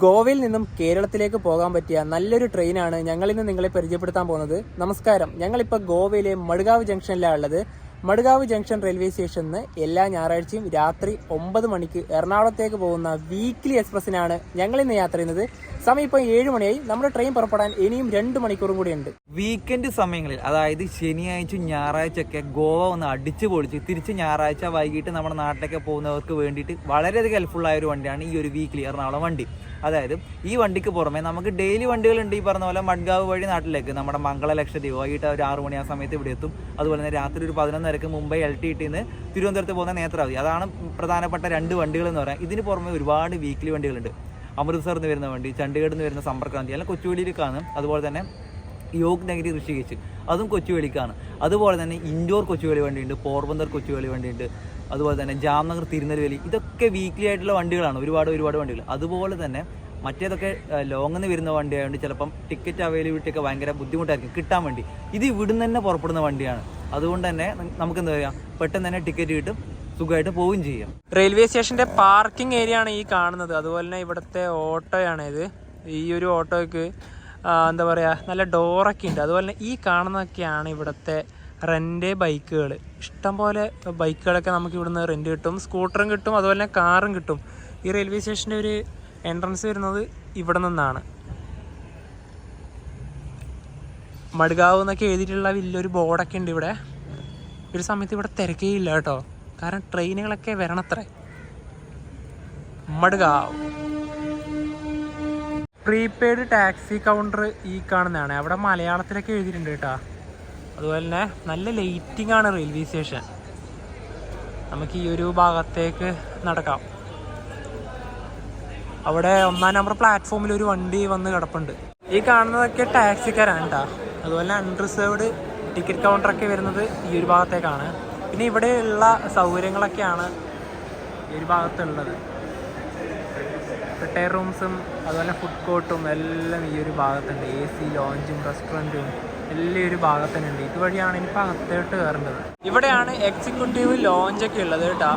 ഗോവയിൽ നിന്നും കേരളത്തിലേക്ക് പോകാൻ പറ്റിയ നല്ലൊരു ട്രെയിനാണ് ഞങ്ങളിന്ന് നിങ്ങളെ പരിചയപ്പെടുത്താൻ പോകുന്നത്. നമസ്കാരം, ഞങ്ങളിപ്പോൾ ഗോവയിലെ മഡ്ഗാവ് ജംഗ്ഷനിലാണ് ഉള്ളത്. മഡ്ഗാവ് ജംഗ്ഷൻ റെയിൽവേ സ്റ്റേഷനിൽ നിന്ന് എല്ലാ ഞായറാഴ്ചയും രാത്രി 9 മണിക്ക് എറണാകുളത്തേക്ക് പോകുന്ന വീക്ക്ലി എക്സ്പ്രസിനാണ് ഞങ്ങളിന്ന് യാത്ര ചെയ്യുന്നത്. സമയം ഇപ്പോൾ 7 മണിയായി. നമ്മുടെ ട്രെയിൻ പുറപ്പെടാൻ ഇനിയും 2 മണിക്കൂറും കൂടി ഉണ്ട്. വീക്കെൻഡ് സമയങ്ങളിൽ, അതായത് ശനിയാഴ്ച ഞായറാഴ്ച ഒക്കെ ഗോവ ഒന്ന് അടിച്ചു പൊളിച്ച് തിരിച്ച് ഞായറാഴ്ച വൈകിട്ട് നമ്മുടെ നാട്ടിലേക്ക് പോകുന്നവർക്ക് വേണ്ടിയിട്ട് വളരെയധികം ഹെൽപ്ഫുൾ ആയ ഒരു വണ്ടിയാണ് ഈ ഒരു വീക്ക്ലി എറണാകുളം വണ്ടി. അതായത് ഈ വണ്ടിക്ക് പുറമെ നമുക്ക് ഡെയിലി വണ്ടികളുണ്ട്. ഈ പറഞ്ഞ പോലെ മഡ്ഗാവ് വഴി നാട്ടിലേക്ക് നമ്മുടെ മംഗള ലക്ഷദ്വീപ് വൈകിട്ട് ഒരു 6 മണി ആ സമയത്ത് ഇവിടെ എത്തും. അതുപോലെ തന്നെ രാത്രി ഒരു 11:30 മുംബൈ LTT നിന്ന് തിരുവനന്തപുരത്ത് പോകുന്ന നേത്രാവതി. അതാണ് പ്രധാനപ്പെട്ട 2 വണ്ടികൾ എന്ന് പറയാം. ഇതിന് പുറമെ ഒരുപാട് വീക്ക്ലി വണ്ടികളുണ്ട്. അമൃത്സറിൽ നിന്ന് വരുന്ന വണ്ടി, ചണ്ഡീഗഡിൽ നിന്ന് വരുന്ന സമ്പർക്രാന്തി, അല്ലെങ്കിൽ കൊച്ചുവേളിയിലേക്കാണ്. അതുപോലെ തന്നെ യോഗ് നഗരി ഋഷികേശ്, അതും കൊച്ചുവേളിക്കാണ്. അതുപോലെ തന്നെ ഇൻഡോർ കൊച്ചുവേളി വണ്ടിയുണ്ട്, പോർബന്ദർ കൊച്ചുവേളി വണ്ടിയുണ്ട്. അതുപോലെ തന്നെ ജാംനഗർ തിരുനെൽവേലി, ഇതൊക്കെ വീക്ക്ലി ആയിട്ടുള്ള വണ്ടികളാണ്. ഒരുപാട് വണ്ടികൾ. അതുപോലെ തന്നെ മറ്റേതൊക്കെ ലോങ്ങിൽ നിന്ന് വരുന്ന വണ്ടിയായതുകൊണ്ട് ചിലപ്പം ടിക്കറ്റ് അവൈലബിലിറ്റി ഒക്കെ ഭയങ്കര ബുദ്ധിമുട്ടായിരിക്കും കിട്ടാൻ വേണ്ടി. ഇത് ഇവിടുന്ന് തന്നെ പുറപ്പെടുന്ന വണ്ടിയാണ്. അതുകൊണ്ട് തന്നെ നമുക്ക് എന്താ പറയുക, പെട്ടെന്ന് തന്നെ ടിക്കറ്റ് കിട്ടും, സുഖമായിട്ട് പോവുകയും ചെയ്യാം. റെയിൽവേ സ്റ്റേഷന്റെ പാർക്കിംഗ് ഏരിയ ആണ് ഈ കാണുന്നത്. അതുപോലെ തന്നെ ഇവിടുത്തെ ഓട്ടോയാണ് ഇത്. ഈ ഒരു ഓട്ടോയ്ക്ക് എന്താ പറയുക, നല്ല ഡോറൊക്കെ ഉണ്ട്. അതുപോലെ തന്നെ ഈ കാണുന്നതൊക്കെയാണ് ഇവിടുത്തെ റെൻ്റ് ബൈക്കുകൾ. ഇഷ്ടംപോലെ ബൈക്കുകളൊക്കെ നമുക്ക് ഇവിടുന്ന് റെൻറ്റ് കിട്ടും. സ്കൂട്ടറും കിട്ടും, അതുപോലെ തന്നെ കാറും കിട്ടും. ഈ റെയിൽവേ സ്റ്റേഷൻ്റെ ഒരു എൻട്രൻസ് വരുന്നത് ഇവിടെ നിന്നാണ്. മഡ്ഗാവ് എന്നൊക്കെ എഴുതിയിട്ടുള്ള വലിയൊരു ബോർഡൊക്കെ ഉണ്ട് ഇവിടെ. ഒരു സമയത്ത് ഇവിടെ തിരക്കേ ഇല്ല കേട്ടോ, കാരണം ട്രെയിനുകളൊക്കെ വരണത്രേ. മഡ്ഗാവ് പ്രീപെയ്ഡ് ടാക്സി കൗണ്ടർ ഈ കാണുന്നതാണ്. അവിടെ മലയാളത്തിലൊക്കെ എഴുതിയിട്ടുണ്ട് കേട്ടോ. അതുപോലെ തന്നെ നല്ല ലൈറ്റിംഗ് ആണ് റെയിൽവേ സ്റ്റേഷൻ. നമുക്ക് ഈ ഒരു ഭാഗത്തേക്ക് നടക്കാം. അവിടെ 1-ാം നമ്പർ പ്ലാറ്റ്ഫോമിൽ ഒരു വണ്ടി വന്ന് കിടപ്പുണ്ട്. ഈ കാണുന്നതൊക്കെ ടാക്സിക്കാരാണ് കേട്ടോ. അതുപോലെ അൺറിസേർവ്ഡ് ടിക്കറ്റ് കൗണ്ടറൊക്കെ വരുന്നത് ഈ ഒരു ഭാഗത്തേക്കാണ്. പിന്നെ ഇവിടെയുള്ള സൗകര്യങ്ങളൊക്കെയാണ് ഈ ഒരു ഭാഗത്തുള്ളത്. റിട്ടയർ റൂംസും അതുപോലെ ഫുഡ് കോർട്ടും എല്ലാം ഈ ഒരു ഭാഗത്തുണ്ട്. AC ലോഞ്ചും റെസ്റ്റോറൻറ്റും എല്ലാം ഈ ഒരു ഭാഗത്തുണ്ട്. ഇതുവഴിയാണ് ഇനിയിപ്പോൾ അകത്തോട്ട് കയറേണ്ടത്. ഇവിടെയാണ് എക്സിക്യൂട്ടീവ് ലോഞ്ചൊക്കെ ഉള്ളത് കേട്ടോ.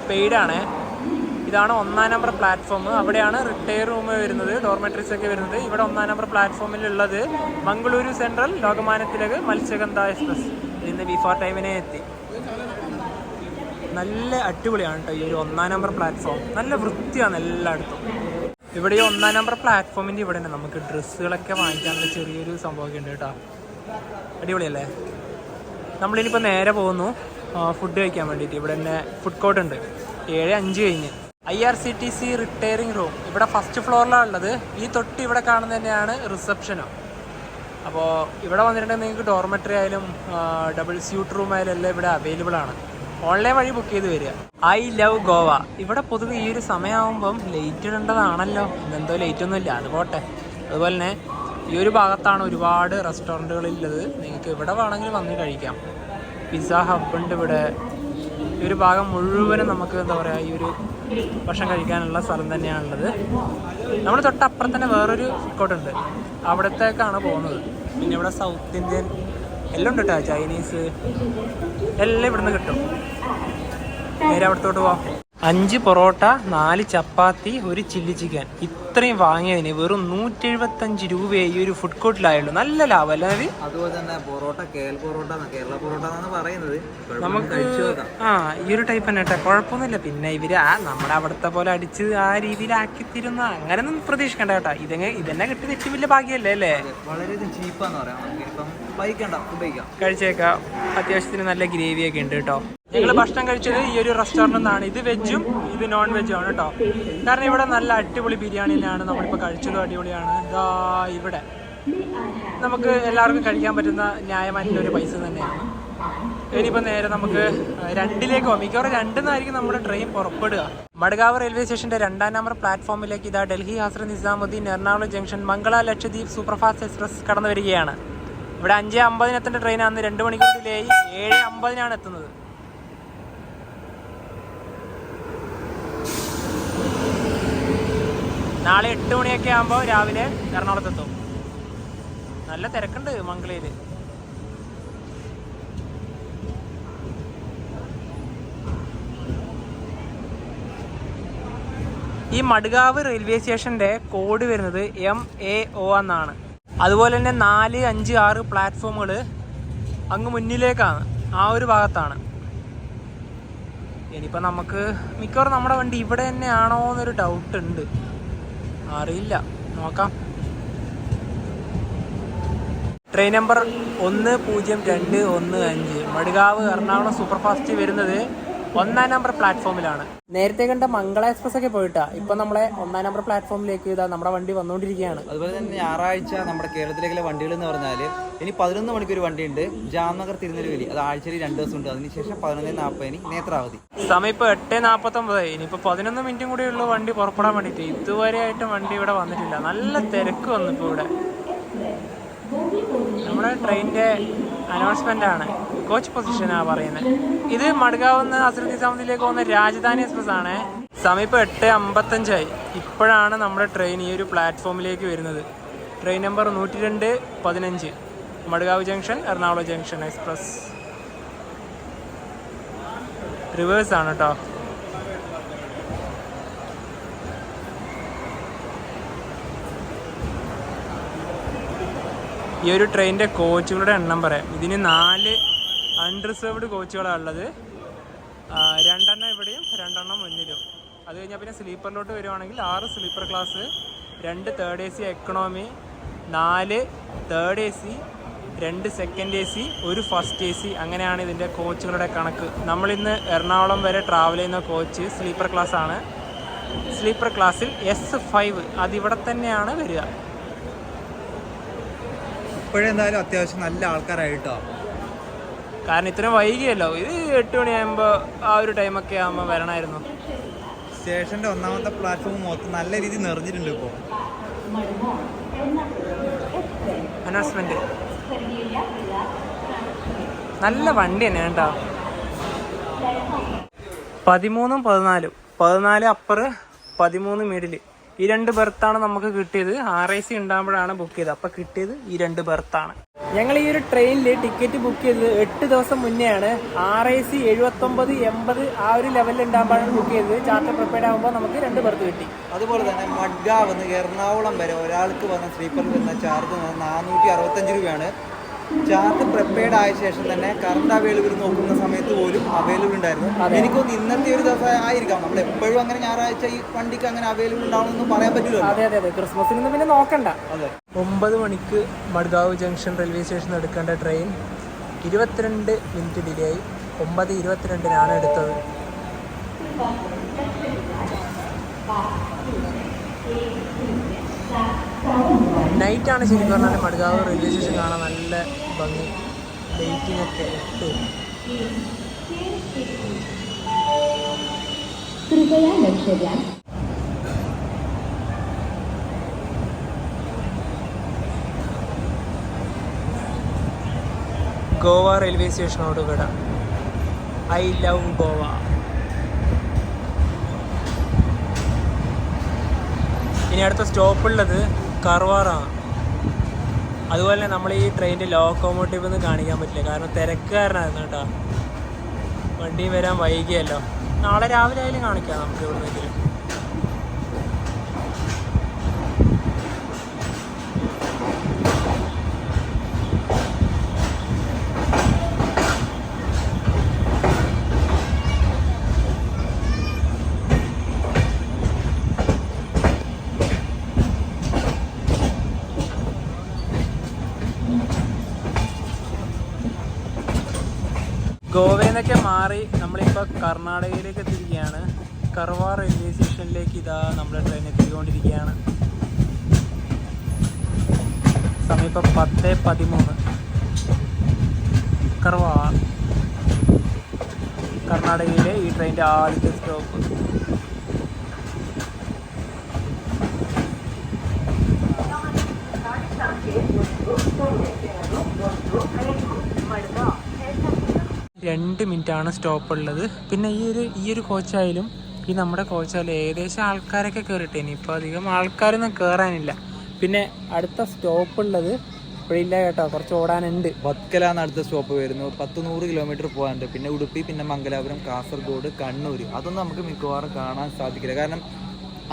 പെയ്ഡാണ്. ഇതാണ് 1-ാം നമ്പർ പ്ലാറ്റ്ഫോം. അവിടെയാണ് റിട്ടയർ റൂം വരുന്നത്, ഡോർമെട്രീസ് ഒക്കെ വരുന്നത്. ഇവിടെ 1-ാം നമ്പർ പ്ലാറ്റ്ഫോമിലുള്ളത് മംഗളൂരു സെൻട്രൽ, ലോകമാന്യ തിലക്, മത്സ്യഗന്ധ എക്സ്പ്രസ്. ഇന്ന് ബിഫോർ ടൈമിനെ എത്തി. നല്ല അടിപൊളിയാണ് കേട്ടോ ഈ ഒരു 1-ാം നമ്പർ പ്ലാറ്റ്ഫോം. നല്ല വൃത്തിയാണ് എല്ലായിടത്തും. ഇവിടെ ഈ 1-ാം നമ്പർ പ്ലാറ്റ്ഫോമിൻ്റെ ഇവിടെ തന്നെ നമുക്ക് ഡ്രസ്സുകളൊക്കെ വാങ്ങിക്കാനുള്ള ചെറിയൊരു സംഭവമൊക്കെ ഉണ്ട് കേട്ടോ. അടിപൊളിയല്ലേ? നമ്മളിനിപ്പോൾ നേരെ പോകുന്നു ഫുഡ് കഴിക്കാൻ വേണ്ടിയിട്ട്. ഇവിടെ തന്നെ ഫുഡ് കോർട്ട് ഉണ്ട്. 7:05 കഴിഞ്ഞ്. IRCTC റിട്ടയറിംഗ് റൂം ഇവിടെ ഫസ്റ്റ് ഫ്ലോറിലാണ് ഉള്ളത്. ഈ തൊട്ട് ഇവിടെ കാണുന്നത് തന്നെയാണ് റിസപ്ഷനും. അപ്പോൾ ഇവിടെ വന്നിട്ടുണ്ടെങ്കിൽ നിങ്ങൾക്ക് ഡോർമെറ്ററി ആയാലും ഡബിൾ സ്യൂട്ട് റൂം ആയാലും എല്ലാം ഇവിടെ അവൈലബിൾ ആണ്. ഓൺലൈൻ വഴി ബുക്ക് ചെയ്ത് വരിക. I love Goa. ഇവിടെ പൊതുവെ ഈ ഒരു സമയമാകുമ്പം ലേറ്റ് ഇടേണ്ടതാണല്ലോ. ഇന്നെന്തോ ലേറ്റ് ഒന്നും ഇല്ല, അത് പോട്ടെ. അതുപോലെ തന്നെ ഈ ഒരു ഭാഗത്താണ് ഒരുപാട് റെസ്റ്റോറൻറ്റുകളുള്ളത്. നിങ്ങൾക്ക് ഇവിടെ വേണമെങ്കിൽ വന്ന് കഴിക്കാം. പിസ്സ ഹബ് ഉണ്ട് ഇവിടെ. ഈ ഒരു ഭാഗം മുഴുവനും നമുക്ക് എന്താ പറയുക, ഈ ഒരു ഭക്ഷണം കഴിക്കാനുള്ള സ്ഥലം തന്നെയാണുള്ളത്. നമ്മൾ തൊട്ടപ്പുറം തന്നെ വേറൊരു ഫുഡ് കോർട്ട് ഉണ്ട്, അവിടത്തേക്കാണ് പോകുന്നത്. പിന്നെ ഇവിടെ സൗത്ത് ഇന്ത്യൻ എല്ലാം ഉണ്ട് കേട്ടോ, ചൈനീസ് എല്ലാം ഇവിടുന്ന് കിട്ടും. നേരെ അവിടത്തോട്ട് പോവാം. 5 പൊറോട്ട, 4 ചപ്പാത്തി, 1 ചില്ലി ചിക്കൻ. ഇത്രയും വാങ്ങിയതിന് വെറും 175 രൂപയെ ഈ ഒരു ഫുഡ് കോർട്ടിലായുള്ളൂ. നല്ല ലാഭം അല്ലേ? അതുപോലെ തന്നെ പൊറോട്ട കേരള പൊറോട്ട എന്നാണ് പറയുന്നത്. നമുക്ക് ഈ ഒരു ടൈപ്പ് തന്നെ കേട്ടോ, കുഴപ്പമൊന്നുമില്ല. പിന്നെ ഇവര് നമ്മുടെ അവിടുത്തെ പോലെ അടിച്ച് ആ രീതിയിലാക്കി തരുന്ന അങ്ങനെയൊന്നും പ്രതീക്ഷിക്കണ്ട കേട്ടോ. ഇതന്നെ കിട്ടിയത് ഏറ്റവും വലിയ ഭാഗ്യമല്ലേ അല്ലേ? വളരെ ചീപ്പാന്ന് പറയാം. കഴിച്ചേക്കാം. അത്യാവശ്യത്തിന് നല്ല ഗ്രേവിയൊക്കെ ഉണ്ട് കേട്ടോ. ഞങ്ങൾ ഭക്ഷണം കഴിച്ചത് ഈ ഒരു റെസ്റ്റോറൻറ്റിൽ നിന്നാണ്. ഇത് വെജും ഇത് നോൺ വെജും ആണ് കേട്ടോ. കാരണം ഇവിടെ നല്ല അടിപൊളി ബിരിയാണി തന്നെയാണ് നമ്മളിപ്പോൾ കഴിച്ചതും അടിപൊളിയാണ്. ഇതാ ഇവിടെ നമുക്ക് എല്ലാവർക്കും കഴിക്കാൻ പറ്റുന്ന ന്യായമായിട്ടുള്ള ഒരു പൈസ തന്നെയാണ്. ഇനിയിപ്പോൾ നേരെ നമുക്ക് 2ലേക്ക് പോകാം. മിക്കവാറും 2-ന്നായിരിക്കും നമ്മുടെ ട്രെയിൻ പുറപ്പെടുക. മഡ്ഗാവ് റെയിൽവേ സ്റ്റേഷൻ്റെ 2-ാം നമ്പർ പ്ലാറ്റ്ഫോമിലേക്ക് ഇതാ Delhi Hazrat Nizamuddin Ernakulam junction Mangala Lakshadweep superfast express കടന്നു വരികയാണ്. ഇവിടെ 5:50 എത്തേണ്ട ട്രെയിനാണ്. 2 മണിക്കൂർ ഡിലേ ആയി. 7:50 എത്തുന്നത്. നാളെ 8 മണിയൊക്കെ ആകുമ്പോൾ രാവിലെ എറണാകുളത്തെത്തും. നല്ല തിരക്കുണ്ട് മംഗളയിൽ. ഈ മഡ്ഗാവ് റെയിൽവേ സ്റ്റേഷൻ്റെ കോഡ് വരുന്നത് MAO എന്നാണ്. അതുപോലെ തന്നെ 4, 5, 6 പ്ലാറ്റ്ഫോമുകൾ അങ്ങ് മുന്നിലേക്കാണ്, ആ ഒരു ഭാഗത്താണ്. ഇനിയിപ്പോൾ നമുക്ക് മിക്കവാറും നമ്മുടെ വണ്ടി ഇവിടെ തന്നെയാണോ എന്നൊരു ഡൗട്ട് ഉണ്ട്, അറിയില്ല, നോക്കാം. Train number 10215 Madgaon Ernakulam superfast വരുന്നത് 1-ാം നമ്പർ പ്ലാറ്റ്ഫോമിലാണ്. നേരത്തെ കണ്ട മംഗള എക്സ്പ്രസ് ഒക്കെ പോയിട്ടാ ഇപ്പൊ നമ്മളെ 1-ാം നമ്പർ പ്ലാറ്റ്ഫോമിലേക്ക് ഇതാ നമ്മുടെ വണ്ടി വന്നുകൊണ്ടിരിക്കുകയാണ്. അതുപോലെ തന്നെ ഞായറാഴ്ച നമ്മുടെ കേരളത്തിലേക്കുള്ള വണ്ടികൾ എന്ന് പറഞ്ഞാൽ ഇനി 11 മണിക്ക് ഒരു വണ്ടിയുണ്ട്, ജാംനഗർ തിരുനെൽവേലി. അത് ആഴ്ചയിൽ 2 ദിവസം ഉണ്ട്. അതിനുശേഷം 11:40 നേത്രാവതി. സമയം ഇപ്പോൾ 8:49. ഇനിയിപ്പോൾ 11 മിനിറ്റും കൂടി ഉള്ളു വണ്ടി പുറപ്പെടാൻ വേണ്ടിയിട്ട്. ഇതുവരെ ആയിട്ട് വണ്ടി ഇവിടെ വന്നിട്ടില്ല. നല്ല തിരക്ക് വന്നു ഇപ്പോൾ ഇവിടെ. നമ്മുടെ ട്രെയിനിൻ്റെ അനൗൺസ്മെൻ്റ് ആണ്, കോച്ച് പൊസിഷനാണ് പറയുന്നത്. ഇത് മഡ്ഗാവ് നിന്ന് ഹസ്രത്ത് നിസാമുദ്ദീനിലേക്ക് പോകുന്ന രാജധാനി എക്സ്പ്രസ് ആണ്. സമയം ഇപ്പോൾ 8:55. ഇപ്പോഴാണ് നമ്മുടെ ട്രെയിൻ ഈ ഒരു പ്ലാറ്റ്ഫോമിലേക്ക് വരുന്നത്. Train number 10215 Madgaon junction Ernakulam junction express. Reverse ആണ് കേട്ടോ. ഈ ഒരു ട്രെയിനിൻ്റെ കോച്ചുകളുടെ എണ്ണം പറയാം. ഇതിന് 4 അൺറിസർവ്ഡ് കോച്ചുകളാണ് ഉള്ളത്. 2 എണ്ണം ഇവിടെയും 2 എണ്ണം മുന്നിലും. അത് കഴിഞ്ഞാൽ പിന്നെ സ്ലീപ്പറിലോട്ട് വരുവാണെങ്കിൽ 6 sleeper class, 2 third AC economy, 4 third AC, 2 second AC, 1 first AC. അങ്ങനെയാണ് ഇതിൻ്റെ കോച്ചുകളുടെ കണക്ക്. നമ്മളിന്ന് എറണാകുളം വരെ ട്രാവൽ ചെയ്യുന്ന കോച്ച് സ്ലീപ്പർ ക്ലാസ് ആണ്. സ്ലീപ്പർ ക്ലാസ്സിൽ S5 അതിവിടെ തന്നെയാണ് വരിക. ഇപ്പോഴെന്തായാലും അത്യാവശ്യം നല്ല ആൾക്കാരായിട്ടോ. കാരണം ഇത്രയും വൈകിയല്ലോ, ഇത് 8 മണിയാകുമ്പോൾ ആ ഒരു ടൈമൊക്കെ ആകുമ്പോൾ വരണമായിരുന്നു. സ്റ്റേഷൻ്റെ 1-ാമത്തെ പ്ലാറ്റ്ഫോം മൊത്തം നല്ല രീതിയിൽ നിറഞ്ഞിട്ടുണ്ട്. ഇപ്പോൾ അനൗൺസ്മെന്റ് നല്ല വണ്ടി തന്നെയാണ് കേട്ടോ. 13ഉം 14 അപ്പർ, 13 മിഡിൽ. ഈ 2 ബെർത്താണ് നമുക്ക് കിട്ടിയത്. RAC ഉണ്ടാകുമ്പോഴാണ് ബുക്ക് ചെയ്തത്. അപ്പോൾ കിട്ടിയത് ഈ 2 ബെർത്താണ്. ഞങ്ങൾ ഈ ഒരു ട്രെയിനിൽ ടിക്കറ്റ് ബുക്ക് ചെയ്തത് 8 ദിവസം മുന്നെയാണ്. RAC 79, 80 ആ ഒരു ലെവലിൽ ഉണ്ടാകുമ്പോഴാണ് ബുക്ക് ചെയ്തത്. ചാർട്ടർ പ്രിപ്പയർഡ് ആകുമ്പോൾ നമുക്ക് 2 ബെർത്ത് കിട്ടി. അതുപോലെ തന്നെ മഡ്ഗാവ് എറണാകുളം വരെ ഒരാൾക്ക് വന്ന സ്ലീപ്പറിൽ വരുന്ന ചാർജ് 465 രൂപയാണ്. ചാർട്ട് പ്രിപ്പയർഡ് ആയ ശേഷം തന്നെ കറണ്ട് അവൈലബിൾ നോക്കുന്ന സമയത്ത് പോലും അവൈലബിൾ ഉണ്ടായിരുന്നു. എനിക്കൊന്ന് ഇന്നത്തെ ഒരു ദിവസം ആയിരിക്കാം. നമ്മൾ എപ്പോഴും അങ്ങനെ ഞായറാഴ്ച ഈ വണ്ടിക്ക് അങ്ങനെ അവൈലബിൾ ഉണ്ടാവുമെന്ന് പറയാൻ പറ്റില്ല. അതെ, ക്രിസ്മസിന് പിന്നെ നോക്കണ്ട. അതെ, 9 മണിക്ക് മഡ്ഗാവ് ജംഗ്ഷൻ റെയിൽവേ സ്റ്റേഷനിൽ എടുക്കേണ്ട ട്രെയിൻ 22 മിനിറ്റ് ഡിലേ ആയി. 9:22 എടുത്തത്. നൈറ്റാണ് ശരിക്കും പറഞ്ഞാൽ മഡ്ഗാവ് റെയിൽവേ സ്റ്റേഷൻ കാണാൻ നല്ല ഭംഗി. ലൈറ്റിങ്ങൊക്കെ ഇട്ട് ഗോവ റെയിൽവേ സ്റ്റേഷനോട് വിട. I love Goa. ഇനി അടുത്ത സ്റ്റോപ്പുള്ളത് കർവാറാണ്. അതുപോലെ തന്നെ നമ്മൾ ഈ ട്രെയിനിൻ്റെ ലോക്കോമോട്ടീവ് ഒന്നും കാണിക്കാൻ പറ്റില്ല, കാരണം തിരക്കുകാരനായിരുന്നു കേട്ടോ. വണ്ടി വരാൻ വൈകിയല്ലോ. നാളെ രാവിലെ ആയാലും കാണിക്കാം നമുക്ക് എവിടുന്നെങ്കിലും. ഗോവയിൽ നിന്നൊക്കെ മാറി നമ്മളിപ്പോൾ കർണാടകയിലേക്ക് എത്തിയിരിക്കുകയാണ്. കർവാർ റെയിൽവേ സ്റ്റേഷനിലേക്ക് ഇതാ നമ്മുടെ ട്രെയിൻ എത്തിക്കൊണ്ടിരിക്കുകയാണ്. സമയം ഇപ്പോൾ 10:13. കർവാർ കർണാടകയിലെ ഈ ട്രെയിനിൻ്റെ ആദ്യത്തെ സ്റ്റോപ്പ്. രണ്ട് മിനിറ്റാണ് സ്റ്റോപ്പ് ഉള്ളത്. പിന്നെ ഈ ഒരു കോച്ചായാലും ഈ നമ്മുടെ കോച്ചായാലും ഏകദേശം ആൾക്കാരൊക്കെ കയറിട്ടെ. ഇനിയിപ്പോൾ അധികം ആൾക്കാരൊന്നും കയറാനില്ല. പിന്നെ അടുത്ത സ്റ്റോപ്പ് ഉള്ളത് ഇപ്പോഴില്ല കേട്ടോ, കുറച്ച് ഓടാനുണ്ട്. വത്കലാണ് അടുത്ത സ്റ്റോപ്പ് വരുന്നു. 100 കിലോമീറ്റർ പോകാനുണ്ട്. പിന്നെ ഉടുപ്പി, പിന്നെ മംഗലാപുരം, കാസർഗോഡ്, കണ്ണൂർ. അതൊന്നും നമുക്ക് മിക്കവാറും കാണാൻ സാധിക്കില്ല. കാരണം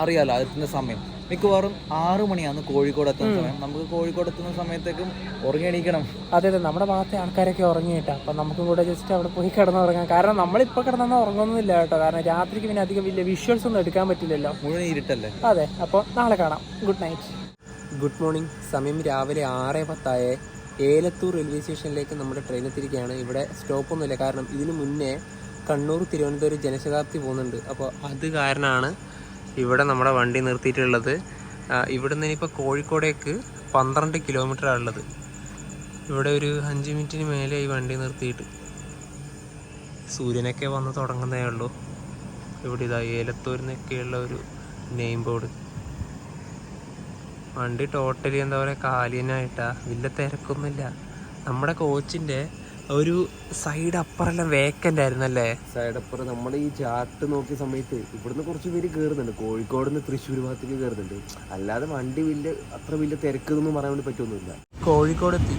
അറിയാലോ എത്തുന്ന സമയം മിക്കവാറും 6 മണിയാണ് കോഴിക്കോട് എത്തുന്ന സമയം. നമുക്ക് കോഴിക്കോട് എത്തുന്ന സമയത്തേക്കും ഉറങ്ങി എണീക്കണം. അതെ, നമ്മുടെ ഭാഗത്തെ ആൾക്കാരൊക്കെ ഉറങ്ങിയിട്ടാ. അപ്പം നമുക്കും കൂടെ ജസ്റ്റ് അവിടെ പോയി കിടന്നുറങ്ങാം. കാരണം നമ്മളിപ്പോൾ കിടന്നാൽ ഉറങ്ങുന്നില്ല കേട്ടോ. കാരണം രാത്രിക്ക് പിന്നെ അധികം വലിയ വിഷ്വൽസ് ഒന്നും എടുക്കാൻ പറ്റില്ലല്ലോ, മുഴുവൻ ഇരുട്ടല്ലേ. അതെ, അപ്പോൾ നാളെ കാണാം. Good night. Good morning. സമയം രാവിലെ 6:10. ഏലത്തൂർ റെയിൽവേ സ്റ്റേഷനിലേക്ക് നമ്മുടെ ട്രെയിൻ എത്തിയിരിക്കുകയാണ്. ഇവിടെ സ്റ്റോപ്പൊന്നുമില്ല, കാരണം ഇതിന് മുന്നേ കണ്ണൂർ തിരുവനന്തപുരം ജനശതാബ്ദി പോകുന്നുണ്ട്. അപ്പോൾ അത് കാരണമാണ് ഇവിടെ നമ്മുടെ വണ്ടി നിർത്തിയിട്ടുള്ളത്. ഇവിടെ നിന്ന് ഇനിയിപ്പോൾ കോഴിക്കോടേക്ക് 12 കിലോമീറ്ററാണ് ഉള്ളത്. ഇവിടെ ഒരു 5 മിനിറ്റിന് മേലെ ഈ വണ്ടി നിർത്തിയിട്ട്. സൂര്യനൊക്കെ വന്ന് തുടങ്ങുന്നേ ഉള്ളൂ. ഇവിടെ ഇതാ ഏലത്തൂരിനൊക്കെയുള്ള ഒരു നെയിം ബോർഡ്. വണ്ടി ടോട്ടലി എന്താ പറയുക, കാലിനായിട്ടാ. വലിയ തിരക്കൊന്നുമില്ല. നമ്മുടെ കോച്ചിൻ്റെ ഒരു സൈഡ് അപ്പറെല്ലാം വേക്കൻ്റ് ആയിരുന്നല്ലേ. സൈഡ് അപ്പുറം നമ്മൾ ഈ ചാർട്ട് നോക്കിയ സമയത്ത് ഇവിടുന്ന് കുറച്ച് പേര് കയറുന്നുണ്ട്. കോഴിക്കോട് നിന്ന് തൃശ്ശൂർ ഭാഗത്തേക്ക് കയറുന്നുണ്ട്. അല്ലാതെ വണ്ടി അത്ര വലിയ തിരക്കൊന്നും പറയാൻ വേണ്ടി പറ്റൊന്നുമില്ല. കോഴിക്കോട് എത്തി.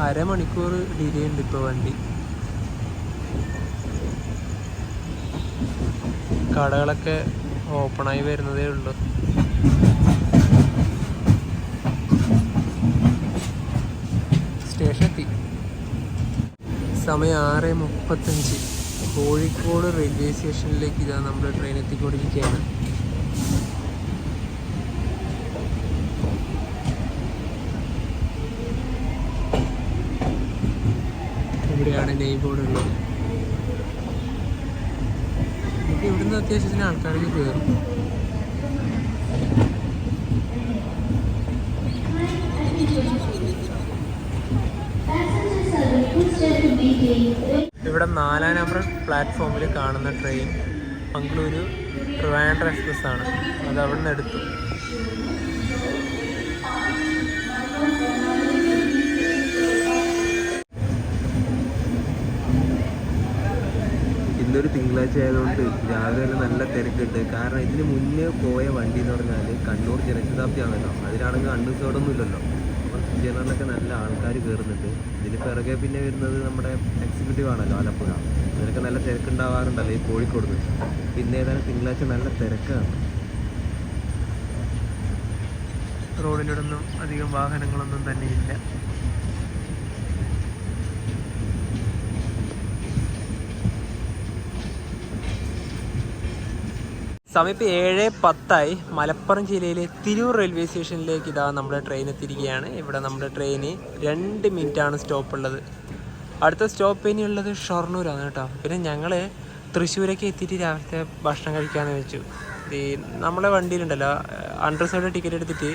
അരമണിക്കൂർ ഡിലേ ഉണ്ട് ഇപ്പോൾ വണ്ടി. കടകളൊക്കെ ഓപ്പണായി വരുന്നതേ ഉള്ളൂ. സ്റ്റേഷൻ എത്തി. സമയം 6:35. കോഴിക്കോട് റെയിൽവേ സ്റ്റേഷനിലേക്ക് ഇതാ നമ്മുടെ ട്രെയിൻ എത്തിക്കൊണ്ടിരിക്കുകയാണ്. ഇവിടെയാണ് നെയിം ബോർഡ് ഉള്ളത്. ഇവിടുന്ന് അത്യാവശ്യത്തിന് ആൾക്കാർക്ക് കയറും. ഇവിടെ 4-ാം നമ്പർ പ്ലാറ്റ്ഫോമിൽ കാണുന്ന ട്രെയിൻ മംഗളൂരു ട്രിവാൻഡ്രം എക്സ്പ്രസ് ആണ്. അത് അവിടെ നിന്ന് എടുത്തു. ഇന്നൊരു തിങ്കളാഴ്ച ആയതുകൊണ്ട് രാവിലെ തന്നെ നല്ല തിരക്കുണ്ട്. കാരണം ഇതിന് മുന്നേ പോയ വണ്ടി എന്ന് പറഞ്ഞാൽ കണ്ണൂർ ജനശതാബ്ദി ആണല്ലോ. അതിലാണെങ്കിൽ അൺറിസർവ്ഡ് ഇല്ലല്ലോ. അപ്പോൾ ജനറലൊക്കെ നല്ല ആൾക്കാർ കയറുന്നുണ്ട്. ഇതിന് പിറകെ പിന്നെ വരുന്നത് നമ്മുടെ എക്സിക്യൂട്ടീവ് ആണല്ലോ, ആലപ്പുഴ. ഇതിനൊക്കെ നല്ല തിരക്കുണ്ടാവാറുണ്ടല്ലോ ഈ കോഴിക്കോട്. പിന്നെ ഏതായാലും തിങ്കളാഴ്ച നല്ല തിരക്കാണ്. റോഡിലൂടെ ഒന്നും അധികം വാഹനങ്ങളൊന്നും തന്നെ ഇല്ല. സമയം ഇപ്പോൾ 7:10. മലപ്പുറം ജില്ലയിലെ തിരൂർ റെയിൽവേ സ്റ്റേഷനിലേക്ക് ഇതാ നമ്മുടെ ട്രെയിൻ എത്തിയിരിക്കുകയാണ്. ഇവിടെ നമ്മുടെ ട്രെയിന് 2 മിനിറ്റാണ് സ്റ്റോപ്പ് ഉള്ളത്. അടുത്ത സ്റ്റോപ്പ് ഇനിയുള്ളത് ഷൊർണൂരാണ് കേട്ടോ. പിന്നെ ഞങ്ങൾ തൃശ്ശൂരൊക്കെ എത്തിയിട്ട് രാവിലത്തെ ഭക്ഷണം കഴിക്കാമെന്ന് വെച്ചു. ഈ നമ്മളെ വണ്ടിയിലുണ്ടല്ലോ, അൺറിസർവ്ഡ് ടിക്കറ്റ് എടുത്തിട്ട്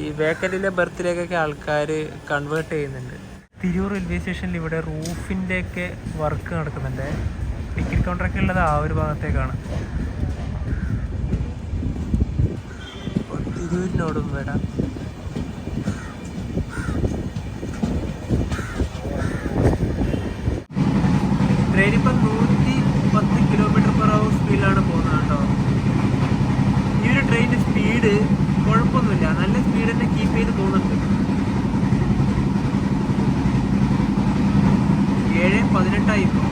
ഈ വേക്കൻറ്റിലെ ബർത്തിലേക്കൊക്കെ ആൾക്കാർ കൺവേർട്ട് ചെയ്യുന്നുണ്ട്. തിരൂർ റെയിൽവേ സ്റ്റേഷനിൽ ഇവിടെ റൂഫിൻ്റെയൊക്കെ വർക്ക് നടക്കുന്നുണ്ട്. ടിക്കറ്റ് കൗണ്ടറൊക്കെ ഉള്ളത് ആ ഒരു ഭാഗത്തേക്കാണ്. തിരൂരിനോടും വരാം. ട്രെയിൻ ഇപ്പം 110 km/h സ്പീഡിലാണ് പോകുന്നത് കേട്ടോ. ഈ ഒരു ട്രെയിനിൻ്റെ സ്പീഡ് കുഴപ്പമൊന്നുമില്ല, നല്ല സ്പീഡ് തന്നെ കീപ്പ് ചെയ്ത് പോകുന്നുണ്ട്. 7:18 ഇപ്പോൾ.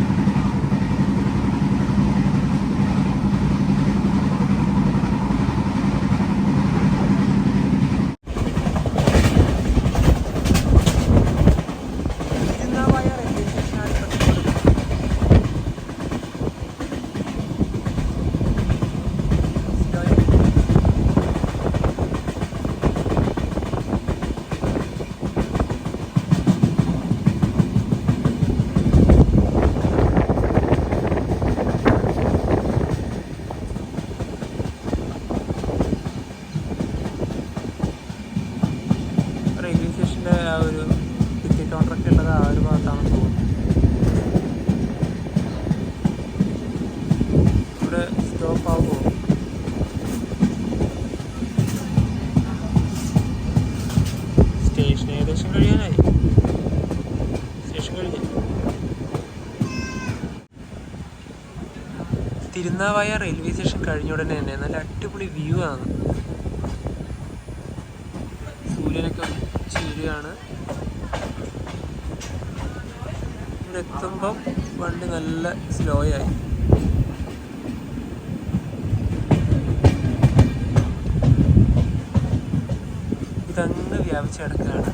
റെയിൽവേ സ്റ്റേഷൻ്റെ ആ ഒരു ടിക്കറ്റ് കൗണ്ടറൊക്കെ ഉള്ളത് ആ ഒരു ഭാഗത്താണെന്ന് തോന്നുന്നു. ഇവിടെ സ്റ്റോപ്പ് ആകുമോ? സ്റ്റേഷൻ ഏകദേശം കഴിയാനായി. സ്റ്റേഷൻ കഴിഞ്ഞ് തിരുനാവായ റെയിൽവേ സ്റ്റേഷൻ കഴിഞ്ഞ ഉടനെ തന്നെ നല്ല അടിപൊളി വ്യൂ ആണ്. സൂര്യനൊക്കെ ചീരുകയാണ്. ഇവിടെ എത്തുമ്പം വണ്ടി നല്ല സ്ലോ ആയി. ഇതങ്ങ് വ്യാപിച്ച് കിടക്കുകയാണ്.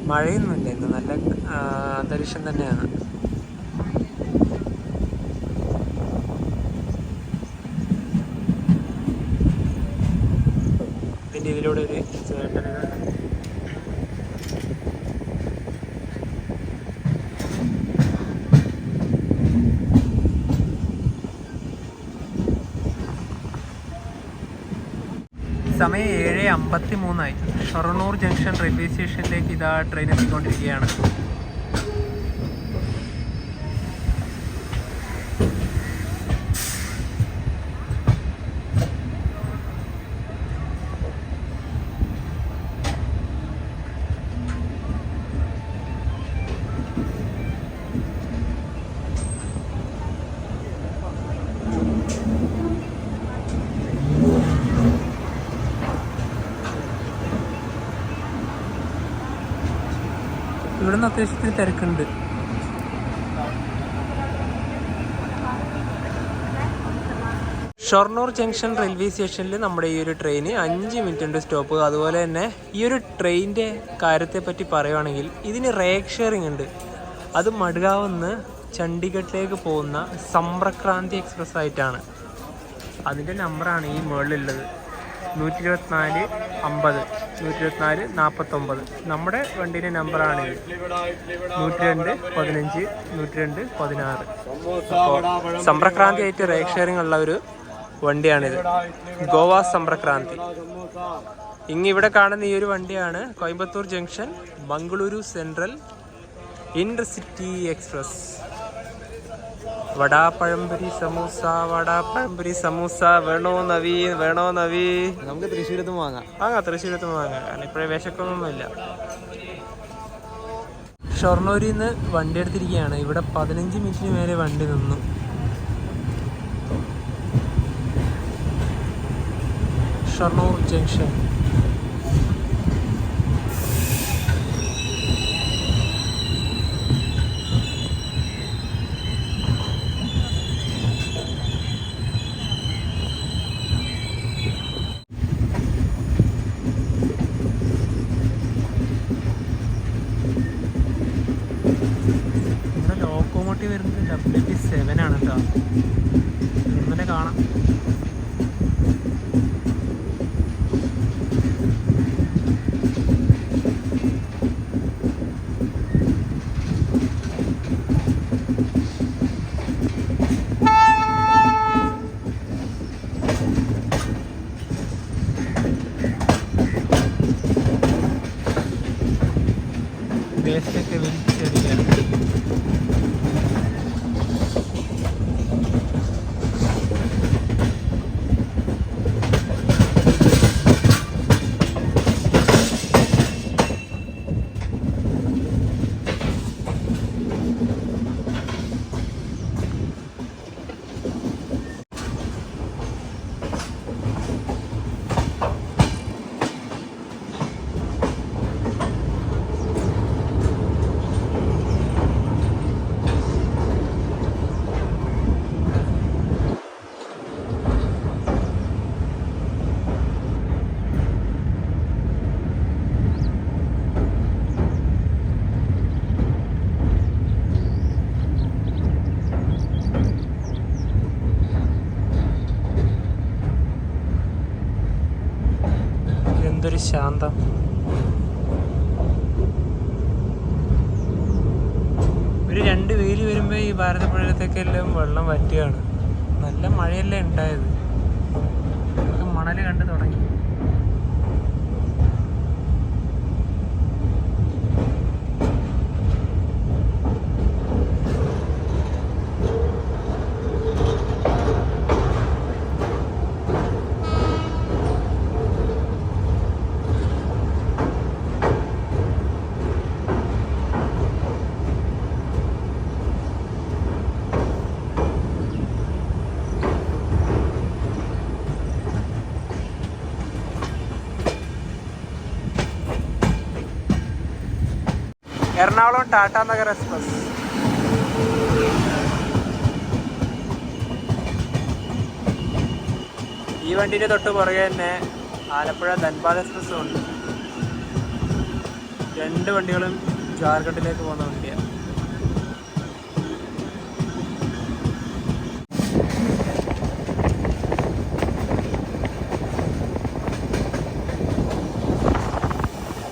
മഴയൊന്നുമില്ല, ഇന്ന് നല്ല അന്തരീക്ഷം തന്നെയാണ്. പിന്നെ ഇതിലൂടെ ഒരു ചേട്ടൻ സമയം 7:53 ഷൊർണൂർ ജംഗ്ഷൻ റെയിൽവേ സ്റ്റേഷനിലേക്ക് ഇതാ ട്രെയിൻ എത്തിക്കൊണ്ടിരിക്കുകയാണ്. ഇവിടെ നിന്ന് അത്യാവശ്യത്തിന് തിരക്കുണ്ട്. ഷൊർണൂർ ജംഗ്ഷൻ റെയിൽവേ സ്റ്റേഷനിൽ നമ്മുടെ ഈ ഒരു ട്രെയിന് 5 മിനിറ്റ് സ്റ്റോപ്പ്. അതുപോലെ തന്നെ ഈ ഒരു ട്രെയിനിൻ്റെ കാര്യത്തെ പറ്റി പറയുകയാണെങ്കിൽ ഇതിന് റേക്ക് ഷെയറിംഗ് ഉണ്ട്. അത് മഡ്ഗാവ് നിന്ന് ചണ്ഡീഗഡിലേക്ക് പോകുന്ന സമ്പർക്രാന്തി എക്സ്പ്രസ് ആയിട്ടാണ്. അതിൻ്റെ നമ്പറാണ് ഈ മുകളിലുള്ളത്, 124-50, 124-49. നമ്മുടെ വണ്ടീൻ്റെ നമ്പറാണിത്, 102-15, 102-16. അപ്പോൾ സമ്പർക്രാന്തി ആയിട്ട് റേക്ക് ഷെയറിംഗ് ഉള്ള ഒരു വണ്ടിയാണിത്, ഗോവ സമ്പർക്രാന്തി. ഇവിടെ കാണുന്ന ഈ ഒരു വണ്ടിയാണ് Coimbatore junction Mangaluru central intercity express. വടാപ്പഴംപൊരി സമൂസ, വടാപ്പഴംപൊരി സമൂസ വേണോ നവീൻ, വേണോ നവീൻ? നമുക്ക് തൃശ്ശൂരത്തും വാങ്ങാം. തൃശ്ശൂരത്തും വാങ്ങാം, കാരണം ഇപ്പോഴേ വിശക്കൊന്നുമില്ല. ഷൊർണൂരിൽ നിന്ന് വണ്ടി എടുത്തിരിക്കുകയാണ്. ഇവിടെ 15 മിനിറ്റിന് മേലെ വണ്ടി നിന്നു. ഷൊർണൂർ ജംഗ്ഷൻ. ഇവിടെ ലോക്കോമോട്ടീവ് വരുന്നത് WT7 ആണ് കേട്ടോ. ഇന്നലെ കാണാം. വേസ്റ്റൊക്കെ വലിച്ചെറിയാം. എന്തൊരു ശാന്തം. ഒരു 2 വെയിൽ വരുമ്പോൾ ഈ ഭാരതപ്പുഴത്തേക്കെല്ലാം വെള്ളം വറ്റുകയാണ്. നല്ല മഴയല്ലേ ഉണ്ടായത്, മണൽ കണ്ടു തുടങ്ങി. എറണാകുളം ടാറ്റാ നഗർ എക്സ്പ്രസ്. ഈ വണ്ടിയുടെ തൊട്ട് പുറകെ തന്നെ ആലപ്പുഴ ധൻബാദ് എക്സ്പ്രസ്സും ഉണ്ട്. 2 വണ്ടികളും ജാർഖണ്ഡിലേക്ക് പോകുന്ന വണ്ടിയാണ്.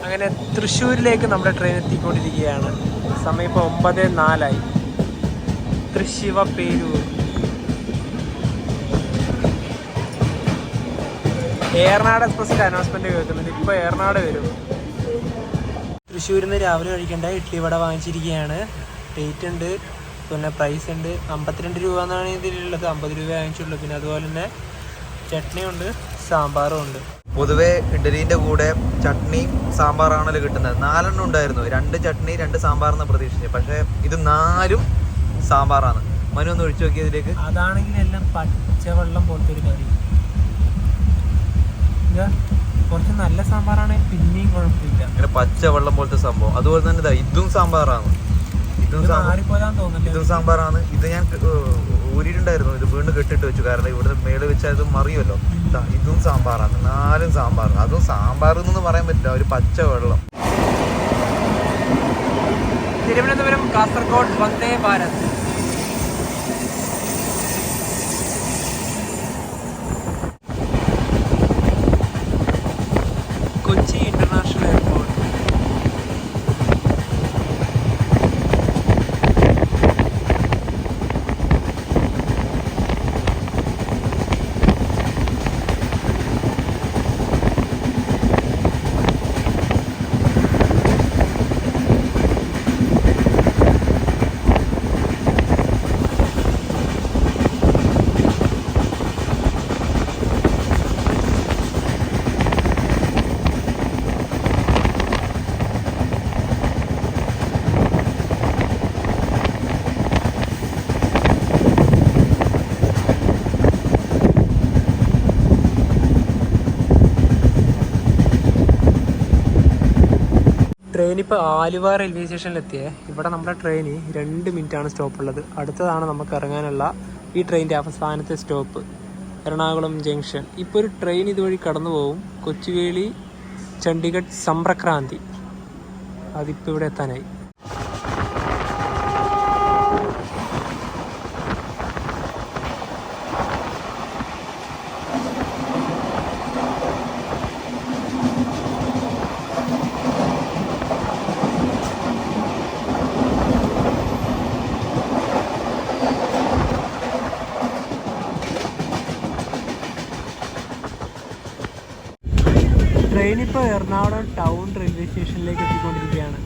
അങ്ങനെ തൃശ്ശൂരിലേക്ക് നമ്മുടെ ട്രെയിൻ എത്തിക്കൊണ്ടിരിക്കുകയാണ്. സമയം ഇപ്പോൾ 9:04 തൃശ്ശിവ പേരൂർ. ഏറനാട് എക്സ്പ്രസിൻ്റെ അനൗൺസ്മെൻറ്റ് കേൾക്കുന്നുണ്ട്. ഇപ്പോൾ ഏറനാട് വരും. തൃശ്ശൂരിൽ നിന്ന് രാവിലെ കഴിക്കേണ്ട ഇഡ്ഡലി വട വാങ്ങിച്ചിരിക്കുകയാണ്. ഡേറ്റ് ഉണ്ട്, പിന്നെ പ്രൈസ് ഉണ്ട്. 52 രൂപ എന്നാണ് ഇതിലുള്ളത്. 50 രൂപ വാങ്ങിച്ചുള്ളൂ. പിന്നെ അതുപോലെ തന്നെ ചട്നി ഉണ്ട്, സാമ്പാറും ഉണ്ട്. പൊതുവെ ഇഡ്ഡലീൻ്റെ കൂടെ ചട്നിയും സാമ്പാറാണല്ലോ കിട്ടുന്നത്. 4 ഉണ്ടായിരുന്നു. 2 ചട്നി 2 സാമ്പാറെന്ന് പ്രതീക്ഷിച്ചത്. പക്ഷേ ഇത് 4 സാമ്പാറാണ്. മനു ഒന്ന് ഒഴിച്ചു നോക്കിയതിലേക്ക്. അതാണെങ്കിൽ എല്ലാം പച്ചവെള്ളം പോലത്തെ ഒരു കറി. കുറച്ച് നല്ല സാമ്പാറാണെങ്കിൽ പിന്നെയും കുഴപ്പമില്ല. ഇങ്ങനെ പച്ചവെള്ളം പോലത്തെ സംഭവം. അതുപോലെ തന്നെ ഇതും സാമ്പാറാണ്. ഇതും സാമ്പാറാണ്. ഇത് ഞാൻ ഊരിയിട്ടുണ്ടായിരുന്നു. ഇത് വീണ്ടും കെട്ടിട്ട് വെച്ചു. കാരണം ഇവിടുന്ന് മേളിൽ വെച്ചാൽ ഇത് മറിയുമല്ലോ. ഇതും സാമ്പാറാണ്. 4 സാമ്പാർ. അതും സാമ്പാർ എന്നൊന്നും പറയാൻ പറ്റില്ല, ഒരു പച്ചവെള്ളം. Thiruvananthapuram Kasaragod Vande Bharat. Kochi international airport. Train ഇപ്പോൾ ആലുവ റെയിൽവേ സ്റ്റേഷനിലെത്തിയേ. ഇവിടെ നമ്മുടെ ട്രെയിന് 2 മിനിറ്റാണ് സ്റ്റോപ്പുള്ളത്. അടുത്തതാണ് നമുക്ക് ഇറങ്ങാനുള്ള ഈ ട്രെയിനിൻ്റെ അവസാനത്തെ സ്റ്റോപ്പ് എറണാകുളം ജംഗ്ഷൻ. ഇപ്പോൾ ഒരു ട്രെയിൻ ഇതുവഴി കടന്നു പോകും. കൊച്ചുവേളി ചണ്ഡീഗഡ് സമ്പ്രക്രാന്തി. അതിപ്പോൾ ഇവിടെ എത്താനായി. ട്രെയിൻ ഇപ്പോൾ എറണാകുളം ടൗൺ റെയിൽവേ സ്റ്റേഷനിലേക്ക് എത്തിക്കൊണ്ടിരിക്കുകയാണ്.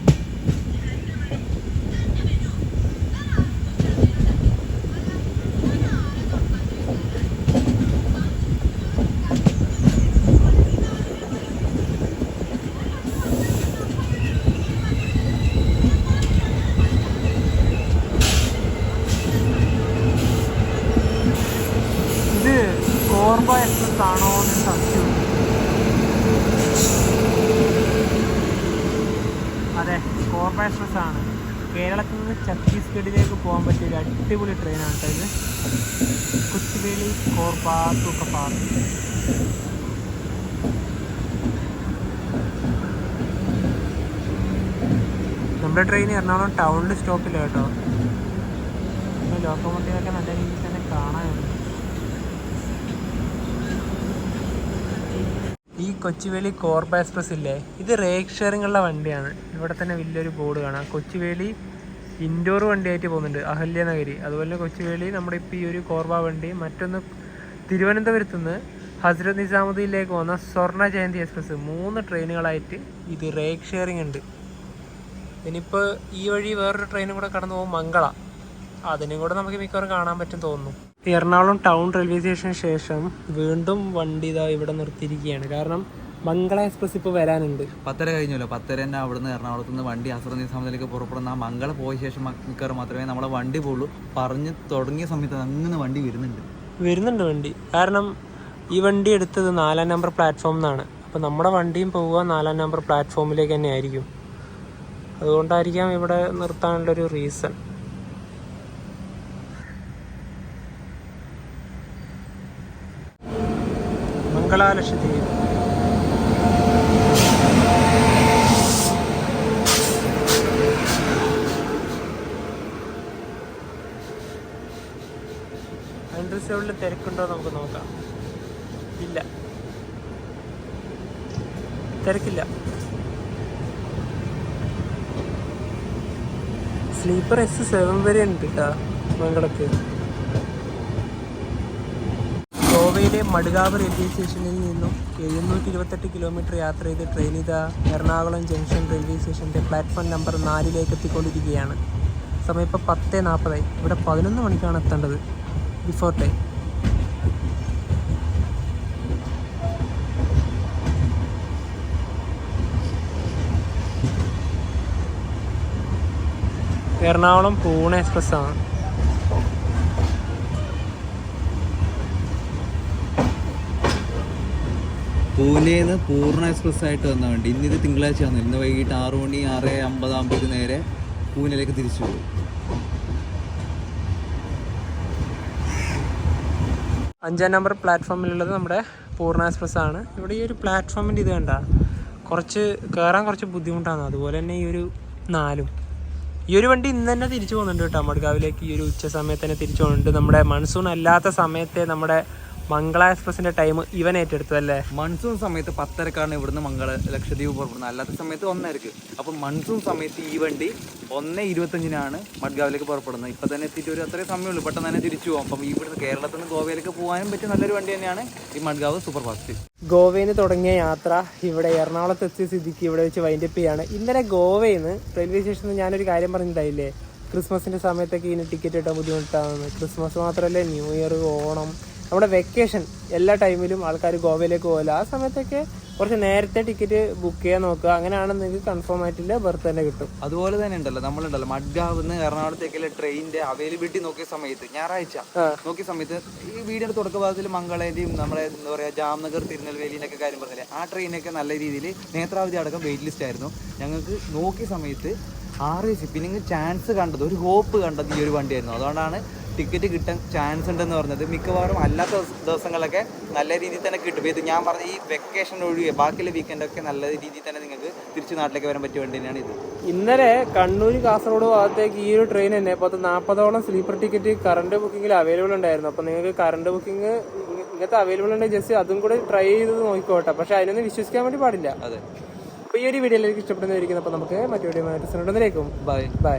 ഇത് കോർബ എക്സ്പ്രസ് ആണോ എന്ന് സംശയമുണ്ട്. അതെ, കോർബ എക്സ്പ്രസ് ആണ്. കേരളത്തിൽ നിന്ന് ഛത്തീസ്ഗഡിലേക്ക് പോകാൻ പറ്റിയ ഒരു അടിപൊളി ട്രെയിനാണ് കേട്ടോ ഇത്. കൊച്ചുവേളി കോർബ തൂക്കപ്പാറ. നമ്മുടെ ട്രെയിൻ എറണാകുളം ടൗണിൽ സ്റ്റോപ്പില്ല കേട്ടോ. പിന്നെ ലോക്കോമോട്ടീവൊക്കെ നല്ല രീതിയിൽ തന്നെ കാണാനുണ്ട്. ഈ കൊച്ചുവേളി കോർബ എക്സ്പ്രസ് ഇല്ലേ, ഇത് റേക്ക് ഷെയറിങ്ങുള്ള വണ്ടിയാണ്. ഇവിടെ തന്നെ വലിയൊരു ബോർഡ് കാണാം. കൊച്ചുവേളി ഇൻഡോർ വണ്ടിയായിട്ട് പോകുന്നുണ്ട്, അഹല്യനഗരി. അതുപോലെ കൊച്ചുവേളി നമ്മുടെ ഇപ്പോൾ ഈ ഒരു കോർബ വണ്ടി. മറ്റൊന്ന് തിരുവനന്തപുരത്ത് നിന്ന് ഹസ്രത്ത് നിസാമുദ്ദീനിലേക്ക് പോകുന്ന സ്വർണ്ണ ജയന്തി എക്സ്പ്രസ്. 3 ട്രെയിനുകളായിട്ട് ഇത് റേക്ക് ഷെയറിംഗ് ഉണ്ട്. ഇനിയിപ്പോൾ ഈ വഴി വേറൊരു ട്രെയിനും കൂടെ കടന്നു പോകും, മംഗള. അതിനും കൂടെ നമുക്ക് മിക്കവാറും കാണാൻ പറ്റും തോന്നുന്നു. എറണാകുളം ടൗൺ റെയിൽവേ സ്റ്റേഷന് ശേഷം വീണ്ടും വണ്ടി ഇതാ ഇവിടെ നിർത്തിയിരിക്കുകയാണ്. കാരണം മംഗള എക്സ്പ്രസ് ഇപ്പോൾ വരാനുണ്ട്. 10:30 കഴിഞ്ഞല്ലോ. 10:30 തന്നെ അവിടുന്ന് എറണാകുളത്ത് നിന്ന് വണ്ടി ഹസ്രത്ത് നിസാമുദ്ദീനിലേക്ക് പുറപ്പെടുന്ന ആ മംഗള പോയ ശേഷം മിക്കവാറും മാത്രമേ നമ്മളെ വണ്ടി പോകുള്ളൂ. പറഞ്ഞ് തുടങ്ങിയ സമയത്ത് അങ്ങനെ വണ്ടി വരുന്നുണ്ട് വണ്ടി. കാരണം ഈ വണ്ടി എടുത്തത് 4-ാം നമ്പർ പ്ലാറ്റ്ഫോമിൽ നിന്നാണ്. അപ്പോൾ നമ്മുടെ വണ്ടിയും പോവുക 4-ാം നമ്പർ പ്ലാറ്റ്ഫോമിലേക്ക് തന്നെ ആയിരിക്കും. അതുകൊണ്ടായിരിക്കാം ഇവിടെ നിർത്താനുള്ളൊരു റീസൺ. മംഗള ലക്ഷദ്വീപ്. അൺറിസർവ്ഡിൽ തിരക്കുണ്ടോ നമുക്ക് നോക്കാം. ഇല്ല, തിരക്കില്ല. സ്ലീപ്പർ S7 വരെ ഉണ്ട് കേട്ടോ മംഗളത്ത്. ഗോവയിലെ മഡ്ഗാവ് റെയിൽവേ സ്റ്റേഷനിൽ നിന്നും 728 കിലോമീറ്റർ യാത്ര ചെയ്ത് ട്രെയിൻ ഇതാ എറണാകുളം ജംഗ്ഷൻ റെയിൽവേ സ്റ്റേഷൻ്റെ പ്ലാറ്റ്ഫോം നമ്പർ 4 എത്തിക്കൊണ്ടിരിക്കുകയാണ്. സമയം ഇപ്പോൾ 10:40. ഇവിടെ 11 മണിക്കാണ് എത്തേണ്ടത്, before time. Ernakulam Pune express ആണ്. പൂനെന്ന് പൂർണ്ണ എക്സ്പ്രസ് ആയിട്ട് വന്ന വണ്ടി. ഇന്നിത് തിങ്കളാഴ്ച വന്നു. ഇന്ന് വൈകിട്ട് 6 മണി 6:50 ആകുമ്പോഴേക്ക് നേരെ പൂനെയിലേക്ക് തിരിച്ചു പോകും. 5-ാം നമ്പർ പ്ലാറ്റ്ഫോമിലുള്ളത് നമ്മുടെ പൂർണ്ണ എക്സ്പ്രസ് ആണ്. ഇവിടെ ഈ ഒരു പ്ലാറ്റ്ഫോമിൻ്റെ ഇത് കണ്ട കയറാൻ കുറച്ച് ബുദ്ധിമുട്ടാണ്. അതുപോലെ തന്നെ ഈ ഒരു 4-ഉം. ഈ ഒരു വണ്ടി ഇന്ന് തന്നെ തിരിച്ചു പോകുന്നുണ്ട് കേട്ടോ മഡ്ഗാവിലേക്ക്. ഈ ഒരു ഉച്ച സമയത്ത് തന്നെ തിരിച്ചു പോകുന്നുണ്ട്. നമ്മുടെ മൺസൂൺ അല്ലാത്ത സമയത്തെ നമ്മുടെ മംഗള എക്സ്പ്രസിന്റെ ടൈം ഇവൻ ഏറ്റെടുത്തു അല്ലേ. മൺസൂൺ സമയത്ത് 10:30 ഇവിടുന്ന് മംഗള ലക്ഷദ്വീപ് പുറപ്പെടുന്നത്. അല്ലാത്ത സമയത്ത് 1:00. അപ്പം മൺസൂൺ സമയത്ത് ഈ വണ്ടി 1:25 മഡ്ഗാവിലേക്ക് പുറപ്പെടുന്നത്. ഇപ്പം തന്നെ എത്തിയിട്ട് ഒരു അത്രയും സമയമുള്ളൂ, പെട്ടെന്ന് തന്നെ തിരിച്ചു പോകും. അപ്പം ഇവിടുന്ന് കേരളത്തിൽ നിന്ന് ഗോവയിലേക്ക് പോകാനും പറ്റിയ നല്ലൊരു വണ്ടി തന്നെയാണ് ഈ മഡ്ഗാവ് സൂപ്പർ ഫാസ്റ്റ്. ഗോവയിൽ നിന്ന് തുടങ്ങിയ യാത്ര ഇവിടെ എറണാകുളത്ത് എത്തിയ സ്ഥിതിക്ക് ഇവിടെ വെച്ച് വൈൻഡപ്പ് ചെയ്യാണ്. ഇന്നലെ ഗോവയിൽ നിന്ന് റെയിൽവേ സ്റ്റേഷനിൽ നിന്ന് ഞാനൊരു കാര്യം പറഞ്ഞിട്ടായില്ലേ, ക്രിസ്മസിൻ്റെ സമയത്തൊക്കെ ഇതിന് ടിക്കറ്റ് കിട്ടാൻ ബുദ്ധിമുട്ടാണെന്ന്. ക്രിസ്മസ് മാത്രമല്ല, ന്യൂ ഇയർ, ഓണം, നമ്മുടെ വെക്കേഷൻ എല്ലാ ടൈമിലും ആൾക്കാർ ഗോവയിലേക്ക് പോകില്ല. ആ സമയത്തൊക്കെ കുറച്ച് നേരത്തെ ടിക്കറ്റ് ബുക്ക് ചെയ്യാൻ നോക്കുക. അങ്ങനെയാണ് നിങ്ങൾക്ക് കൺഫേം ആയിട്ടില്ല ബർത്ത് തന്നെ കിട്ടും. അതുപോലെ തന്നെ ഉണ്ടല്ലോ നമ്മളുണ്ടല്ലോ മഡ്ഗാവ് നിന്ന് എറണാകുളത്തേക്കുള്ള ട്രെയിനിന്റെ അവൈലബിലിറ്റി നോക്കിയ സമയത്ത് ഞായറാഴ്ച നോക്കിയ സമയത്ത് ഈ വീടിന്റെ തുടക്കഭാഗത്തിൽ മംഗളേന്റെയും നമ്മുടെ എന്താ പറയുക ജാംനഗർ തിരുനെൽവേലിനൊക്കെ കാര്യം പറഞ്ഞില്ലേ, ആ ട്രെയിനൊക്കെ നല്ല രീതിയിൽ നേത്രാവതി അടക്കം വെയിറ്റ് ലിസ്റ്റ് ആയിരുന്നു. ഞങ്ങൾക്ക് നോക്കിയ സമയത്ത് RAC പിന്നെ ചാൻസ് കണ്ടത്, ഒരു ഹോപ്പ് കണ്ടത് ഈ ഒരു വണ്ടിയായിരുന്നു. അതുകൊണ്ടാണ് ടിക്കറ്റ് കിട്ടാൻ ചാൻസ് ഉണ്ടെന്ന് പറഞ്ഞത്. മിക്കവാറും അല്ലാത്ത ദിവസങ്ങളൊക്കെ നല്ല രീതിയിൽ തന്നെ കിട്ടും. ഇത് ഞാൻ പറഞ്ഞ ഈ വെക്കേഷൻ ഒഴികെ ബാക്കിയുള്ള വീക്കെൻഡൊക്കെ നല്ല രീതിയിൽ തന്നെ നിങ്ങൾക്ക് തിരിച്ച് നാട്ടിലേക്ക് വരാൻ പറ്റിയ വണ്ടി തന്നെയാണ് ഇത്. ഇന്നലെ കണ്ണൂർ കാസർഗോഡ് ഭാഗത്തേക്ക് ഈ ഒരു ട്രെയിൻ തന്നെ 40-ഓളം സ്ലീപ്പർ ടിക്കറ്റ് കറണ്ട് ബുക്കിങ്ങിൽ അവൈലബിൾ ഉണ്ടായിരുന്നു. അപ്പോൾ നിങ്ങൾക്ക് കറണ്ട് ബുക്കിംഗ് ഇങ്ങനത്തെ അവൈലബിൾ ഉണ്ടെങ്കിൽ ജസ്റ്റ് അതും കൂടെ ട്രൈ ചെയ്ത് നോക്കിക്കോട്ടെ. പക്ഷെ അതിനൊന്നും വിശ്വസിക്കാൻ വേണ്ടി പാടില്ല. അതെ. അപ്പോൾ ഈ ഒരു വീഡിയോയിലേക്ക് ഇഷ്ടപ്പെടുന്നതായിരിക്കും. അപ്പോൾ നമുക്ക് മറ്റു വീഡിയോ ബൈ.